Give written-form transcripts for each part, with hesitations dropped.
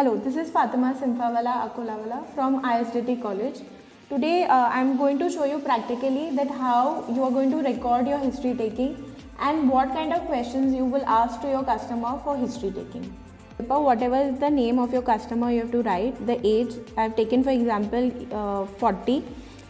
Hello, this is Fatima Simfawala Akolawala from ISDT College. Today I am going to show you practically that how you are going to record your history taking and what kind of questions you will ask to your customer for history taking. Whatever is the name of your customer, you have to write the age. I have taken for example 40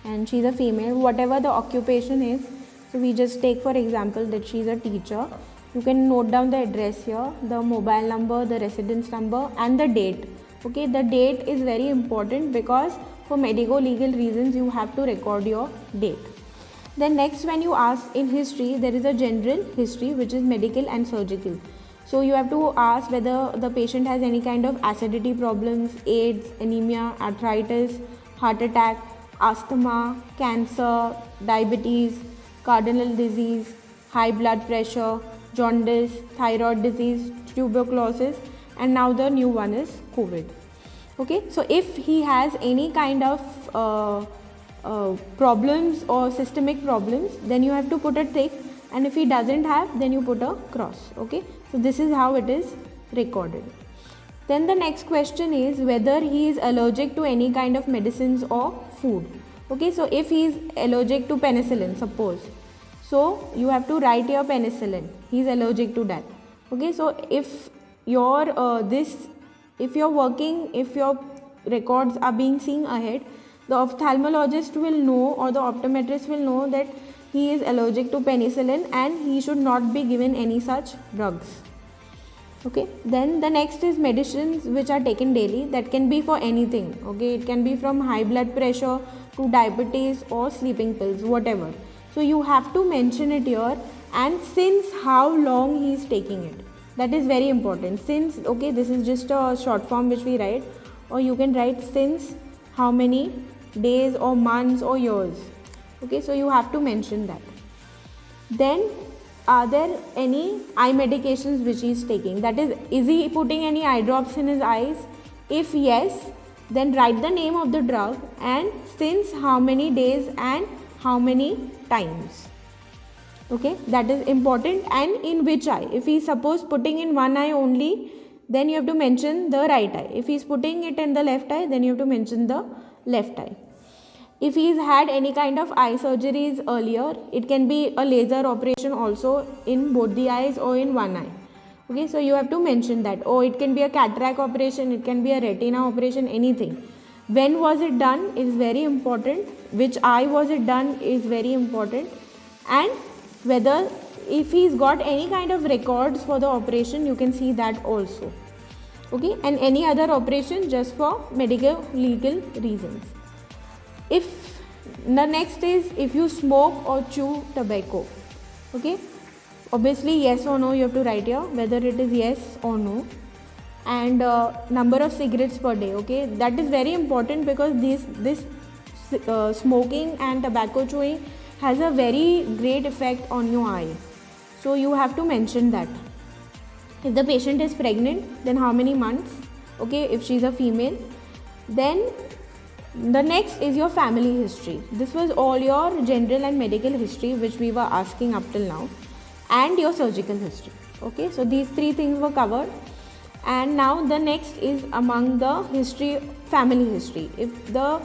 and she is a female. Whatever the occupation is, so we just take for example that she is a teacher. You can note down the address here, the mobile number, the residence number and the date. Okay, the date is very important because for medico-legal reasons you have to record your date. Then next, when you ask in history, there is a general history which is medical and surgical. So you have to ask whether the patient has any kind of acidity problems, AIDS, anemia, arthritis, heart attack, asthma, cancer, diabetes, cardinal disease, high blood pressure, jaundice, thyroid disease, tuberculosis, and now the new one is COVID. Okay, so if he has any kind of problems or systemic problems, then you have to put a tick, and if he doesn't have, then you put a cross. Okay, so this is how it is recorded. Then the next question is whether he is allergic to any kind of medicines or food. Okay, so if he is allergic to penicillin, suppose, so you have to write your penicillin. He is allergic to that. Okay, so if your if your records are being seen ahead, the ophthalmologist will know or the optometrist will know that he is allergic to penicillin and he should not be given any such drugs. Okay, then the next is medicines which are taken daily. That can be for anything. Okay, it can be from high blood pressure to diabetes or sleeping pills, whatever. So you have to mention it here and since how long he is taking it. That is very important. Since, okay, this is just a short form which we write, or you can write since how many days or months or years. Okay, so you have to mention that. Then are there any eye medications which he is taking? That is he putting any eye drops in his eyes? If yes, then write the name of the drug and since how many days and how many times. Okay, that is important, and in which eye. If he is suppose putting in one eye only, then you have to mention the right eye. If he is putting it in the left eye, then you have to mention the left eye. If he has had any kind of eye surgeries earlier, it can be a laser operation also in both the eyes or in one eye. Okay, so you have to mention that. Or it can be a cataract operation, it can be a retina operation, anything. When was it done is very important. Which eye was it done is very important. And whether if he's got any kind of records for the operation, you can see that also. Okay, and any other operation just for medical legal reasons. If the next is if you smoke or chew tobacco. Okay, obviously yes or no you have to write here whether it is yes or no, and number of cigarettes per day. Okay, that is very important because this smoking and tobacco chewing has a very great effect on your eye, so you have to mention that. If the patient is pregnant, then how many months? Okay, if she is a female. Then the next is your family history. This was all your general and medical history which we were asking up till now, and your surgical history. Okay, so these three things were covered, and now the next is among the history, family history. If the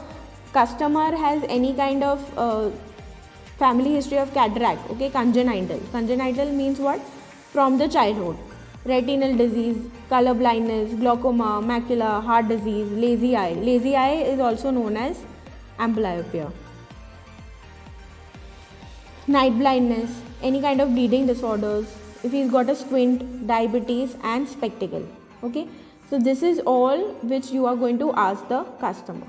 customer has any kind of family history of cataract, okay, congenital means what? From the childhood. Retinal disease, color blindness, glaucoma, macula, heart disease, lazy eye. Lazy eye is also known as amblyopia. Night blindness, any kind of bleeding disorders, if he's got a squint, diabetes and spectacle. Okay, so this is all which you are going to ask the customer.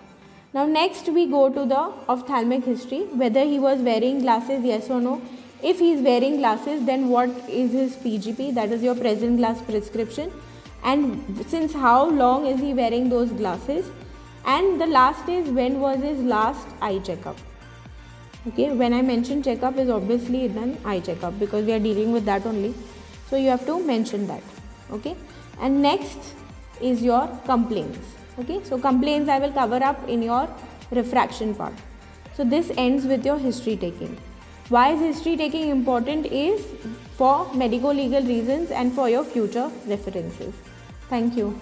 Now next we go to the ophthalmic history, whether he was wearing glasses, yes or no. If he is wearing glasses, then what is his PGP, that is your present glass prescription, and since how long is he wearing those glasses, and the last is when was his last eye checkup. Okay, when I mention checkup is obviously done eye checkup because we are dealing with that only, so you have to mention that. Okay, and next is your complaints. Okay, so complaints I will cover up in your refraction part. So this ends with your history taking. Why is history taking important is for medico-legal reasons and for your future references. Thank you.